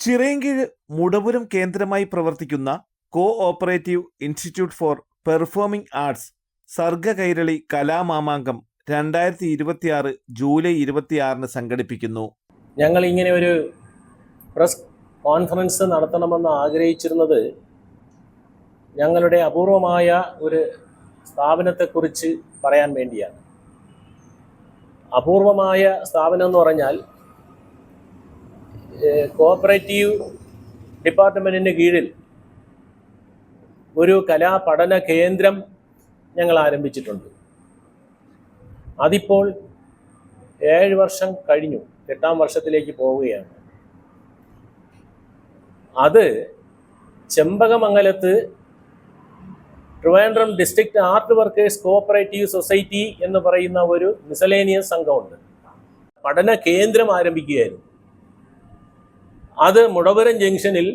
ചിറയൻകീഴ് മുടപുരം കേന്ദ്രമായി പ്രവർത്തിക്കുന്ന co operative institute for performing arts Sarga Kairali കലാമാമാങ്കം 2026 ജൂലൈ 26 സംഘടിപ്പിക്കുന്നു. ഞങ്ങൾ ഇങ്ങനെ ഒരു പ്രസ് കോൺഫറൻസ് നടത്തണമെന്ന് ആഗ്രഹിച്ചിരുന്നത് ഞങ്ങളുടെ അപൂർവമായ ഒരു സ്ഥാപനത്തെക്കുറിച്ച് പറയാൻ വേണ്ടിയാണ്. അപൂർവമായ സ്ഥാപനം എന്ന് പറഞ്ഞാൽ കോഓപ്പറേറ്റീവ് ഡിപ്പാർട്ട്മെൻറ്റിന് കീഴിൽ ഒരു കലാപഠന കേന്ദ്രം ഞങ്ങൾ ആരംഭിച്ചിട്ടുണ്ട്. അതിപ്പോൾ 7 വർഷം കഴിഞ്ഞു, 8ാം വർഷത്തിലേക്ക് പോവുകയാണ്. അത് ചെമ്പകമംഗലത്ത് Trivandrum district art workers cooperative society എന്ന് പറയുന്ന ഒരു മിസലേനിയസ് സംഘമുണ്ട്. പഠന കേന്ദ്രം ആരംഭിക്കുകയായിരുന്നു. അത് മുടപുരം ജംഗ്ഷനിൽ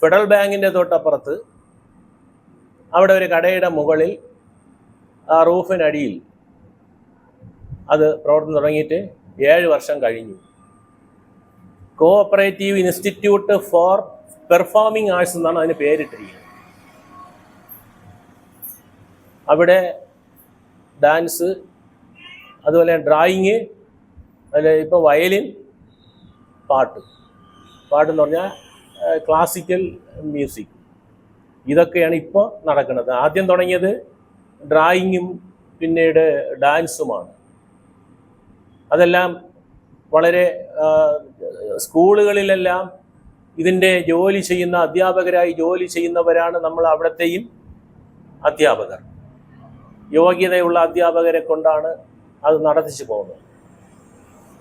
ഫെഡറൽ ബാങ്കിൻ്റെ തൊട്ടപ്പുറത്ത് അവിടെ ഒരു കടയുടെ മുകളിൽ ആ റൂഫിനടിയിൽ അത് പ്രവർത്തനം തുടങ്ങിയിട്ട് 7 വർഷം കഴിഞ്ഞു. Cooperative institute for performing arts എന്നാണ് അതിന് പേരിട്ടിരിക്കുന്നത്. അവിടെ ഡാൻസ്, അതുപോലെ ഡ്രോയിങ്, അതിൽ ഇപ്പോൾ വയലിൻ, പാട്ടെന്ന് പറഞ്ഞാൽ ക്ലാസിക്കൽ മ്യൂസിക്, ഇതൊക്കെയാണ് ഇപ്പോൾ നടക്കുന്നത്. ആദ്യം തുടങ്ങിയത് ഡ്രോയിങ്ങും പിന്നീട് ഡാൻസുമാണ്. അതെല്ലാം വളരെ സ്കൂളുകളിലെല്ലാം ഇതിൻ്റെ ജോലി ചെയ്യുന്ന അധ്യാപകരായി ജോലി ചെയ്യുന്നവരാണ് നമ്മൾ അവിടത്തെയും അധ്യാപകർ. യോഗ്യതയുള്ള അധ്യാപകരെ കൊണ്ടാണ് അത് നടത്തിച്ചു പോകുന്നത്.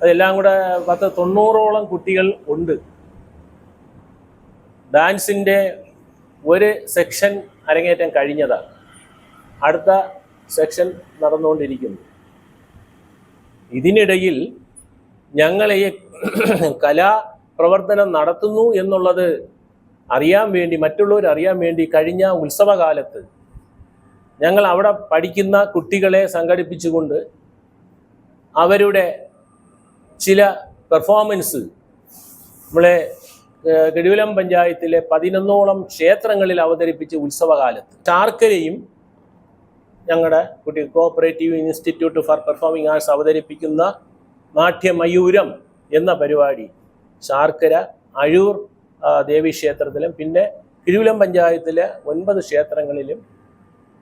അതെല്ലാം കൂടെ 90-ഓളം കുട്ടികൾ ഉണ്ട്. ഡാൻസിൻ്റെ ഒരു സെക്ഷൻ അരങ്ങേറ്റം കഴിഞ്ഞതാണ്, അടുത്ത സെക്ഷൻ നടന്നുകൊണ്ടിരിക്കുന്നു. ഇതിനിടയിൽ ഞങ്ങൾ ഈ കലാപ്രവർത്തനം നടത്തുന്നു എന്നുള്ളത് അറിയാൻ വേണ്ടി, മറ്റുള്ളവർ അറിയാൻ വേണ്ടി കഴിഞ്ഞ ഉത്സവകാലത്ത് ഞങ്ങൾ അവിടെ പഠിക്കുന്ന കുട്ടികളെ സംഘടിപ്പിച്ചുകൊണ്ട് അവരുടെ ചില പെർഫോമൻസ് നമ്മളെ കിഴുവിലം പഞ്ചായത്തിലെ 11ഓളം ക്ഷേത്രങ്ങളിൽ അവതരിപ്പിച്ച് ഉത്സവകാലത്ത് ശാർക്കരയും ഞങ്ങളുടെ cooperative institute for performing arts അവതരിപ്പിക്കുന്ന നാട്യമയൂരം എന്ന പരിപാടി ശാർക്കര അഴൂർ ദേവീക്ഷേത്രത്തിലും പിന്നെ കിഴുവിലം പഞ്ചായത്തിലെ 9 ക്ഷേത്രങ്ങളിലും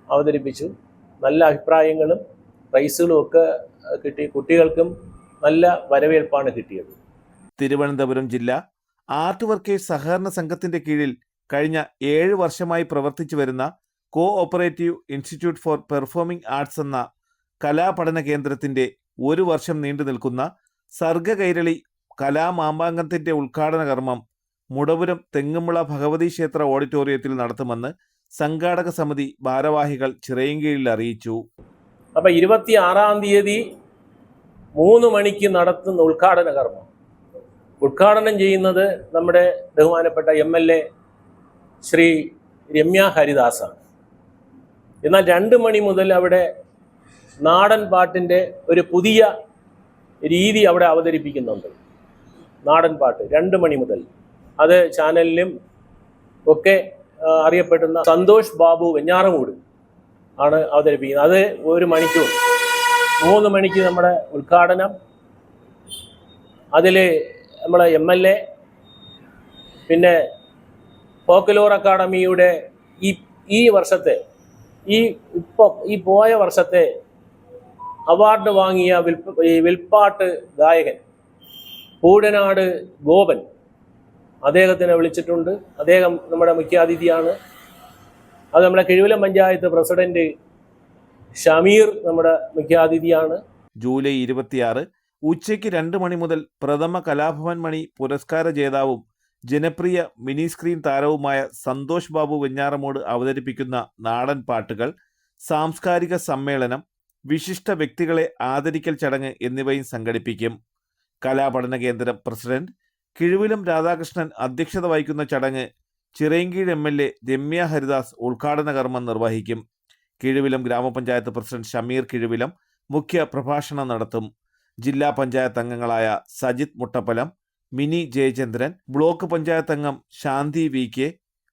അവതരിപ്പിച്ചു. നല്ല അഭിപ്രായങ്ങളും പ്രൈസുകളും ഒക്കെ കിട്ടി. കുട്ടികൾക്കും നല്ല വരവേൽപ്പാണ് കിട്ടിയത്. തിരുവനന്തപുരം ജില്ല ആർട്ട് വർക്കേഴ്സ് സഹകരണ സംഘത്തിന്റെ കീഴിൽ കഴിഞ്ഞ 7 വർഷമായി പ്രവർത്തിച്ചു വരുന്ന കോ operative institute for performing arts എന്ന കലാപഠന കേന്ദ്രത്തിന്റെ 1 വർഷം നീണ്ടു നിൽക്കുന്ന സർഗ കൈരളി കലാമാമാങ്കത്തിന്റെ ഉദ്ഘാടന കർമ്മം മുടപുരം തെങ്ങുമുള ഭഗവതി ക്ഷേത്ര ഓഡിറ്റോറിയത്തിൽ നടത്തുമെന്ന് സംഘാടക സമിതി ഭാരവാഹികൾ ചിറയൻകീഴിൽ അറിയിച്ചു. അപ്പം 26-ാം തീയതി 3 മണിക്ക് നടത്തുന്ന ഉദ്ഘാടന കർമ്മം ഉദ്ഘാടനം ചെയ്യുന്നത് നമ്മുടെ ബഹുമാനപ്പെട്ട MLA ശ്രീ രമ്യ ഹരിദാസാണ്. എന്നാൽ 2 മണി മുതൽ അവിടെ നാടൻ പാട്ടിൻ്റെ ഒരു പുതിയ രീതി അവിടെ അവതരിപ്പിക്കുന്നുണ്ട്. നാടൻ പാട്ട് 2 മണി മുതൽ അത് ചാനലിലും ഒക്കെ അറിയപ്പെടുന്ന സന്തോഷ് ബാബു വെഞ്ഞാറമൂട് ആണ് അവതരിപ്പിക്കുന്നത്. അത് 1 മണിക്കൂർ. 3 മണിക്ക് നമ്മുടെ ഉദ്ഘാടനം. അതിൽ നമ്മളെ MLA പിന്നെ ഫോക്ലോർ അക്കാഡമിയുടെ ഈ വർഷത്തെ ഈ പോയ വർഷത്തെ അവാർഡ് വാങ്ങിയ വിൽപ്പാട്ട് ഗായകൻ പൂടനാട് ഗോപൻ, അദ്ദേഹത്തിനെ വിളിച്ചിട്ടുണ്ട്. അദ്ദേഹം നമ്മുടെ മുഖ്യാതിഥിയാണ്. അത് നമ്മുടെ കിഴുവിലം പഞ്ചായത്ത് പ്രസിഡന്റ് ഷമീർ നമ്മുടെ മുഖ്യാതിഥിയാണ്. ജൂലൈ 26 ഉച്ചയ്ക്ക് 2 മണി മുതൽ പ്രഥമ കലാഭവൻ മണി പുരസ്കാര ജേതാവും ജനപ്രിയ മിനി സ്ക്രീൻ താരവുമായ സന്തോഷ് ബാബു വെഞ്ഞാറമൂട് അവതരിപ്പിക്കുന്ന നാടൻ പാട്ടുകൾ, സാംസ്കാരിക സമ്മേളനം, വിശിഷ്ട വ്യക്തികളെ ആദരിക്കൽ ചടങ്ങ് എന്നിവയും സംഘടിപ്പിക്കും. കലാപഠന കേന്ദ്രം പ്രസിഡന്റ് കിഴുവിലം രാധാകൃഷ്ണൻ അധ്യക്ഷത വഹിക്കുന്ന ചടങ്ങ് ചിറയൻകീഴ് MLA രമ്യ ഹരിദാസ് ഉദ്ഘാടന കർമ്മം നിർവഹിക്കും. കിഴുവിലം ഗ്രാമപഞ്ചായത്ത് പ്രസിഡന്റ് ഷമീർ കിഴുവിലം മുഖ്യ പ്രഭാഷണം നടത്തും. ജില്ലാ പഞ്ചായത്ത് അംഗങ്ങളായ സജിത് മുട്ടപ്പലം, മിനി ജയചന്ദ്രൻ, ബ്ലോക്ക് പഞ്ചായത്ത് അംഗം ശാന്തി VK,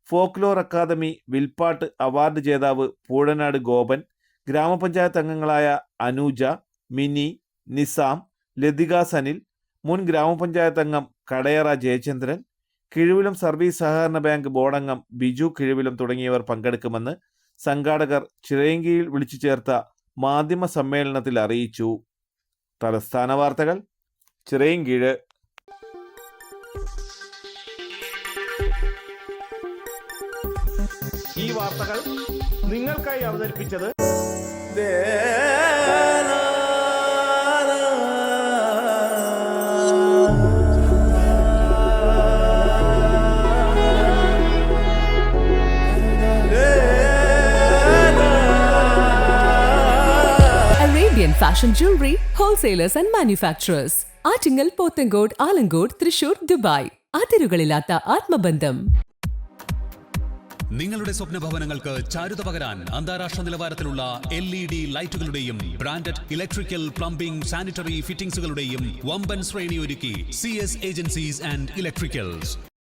ഫോക്ലോർ അക്കാദമി വിൽപ്പാട്ട് അവാർഡ് ജേതാവ് പൂഴനാട് ഗോപൻ, ഗ്രാമപഞ്ചായത്ത് അംഗങ്ങളായ അനൂജ, മിനി, നിസാം, ലതിക സനിൽ, മുൻ ഗ്രാമപഞ്ചായത്ത് അംഗം കടയറ ജയചന്ദ്രൻ, കിഴുവിലം സർവീസ് സഹകരണ ബാങ്ക് ബോർഡംഗം ബിജു കിഴുവിലം തുടങ്ങിയവർ പങ്കെടുക്കുമെന്ന് സംഘാടകർ ചിറയൻകീഴിൽ വിളിച്ചു ചേർത്ത മാധ്യമ സമ്മേളനത്തിൽ അറിയിച്ചു. തലസ്ഥാന വാർത്തകൾ ചിറയൻകീഴ്. ഈ വാർത്തകൾ നിങ്ങൾക്കായി അവതരിപ്പിച്ചത് Arabian Fashion Jewelry Wholesalers and Manufacturers. Attingal, Pothencode, Alamcode, Thrissur, Dubai. അതിരുകളില്ലാത്ത ആത്മബന്ധം. നിങ്ങളുടെ സ്വപ്ന ഭവനങ്ങൾക്ക് ചാരുത പകരാൻ അന്താരാഷ്ട്ര നിലവാരത്തിലുള്ള LED ലൈറ്റുകളുടെയും ബ്രാൻഡഡ് ഇലക്ട്രിക്കൽ, പ്ലംബിംഗ്, സാനിറ്ററി ഫിറ്റിംഗ്സുകളുടെയും വമ്പൻ ശ്രേണി ഒരുക്കി CS ഏജൻസീസ് ആൻഡ് ഇലക്ട്രിക്കൽസ്.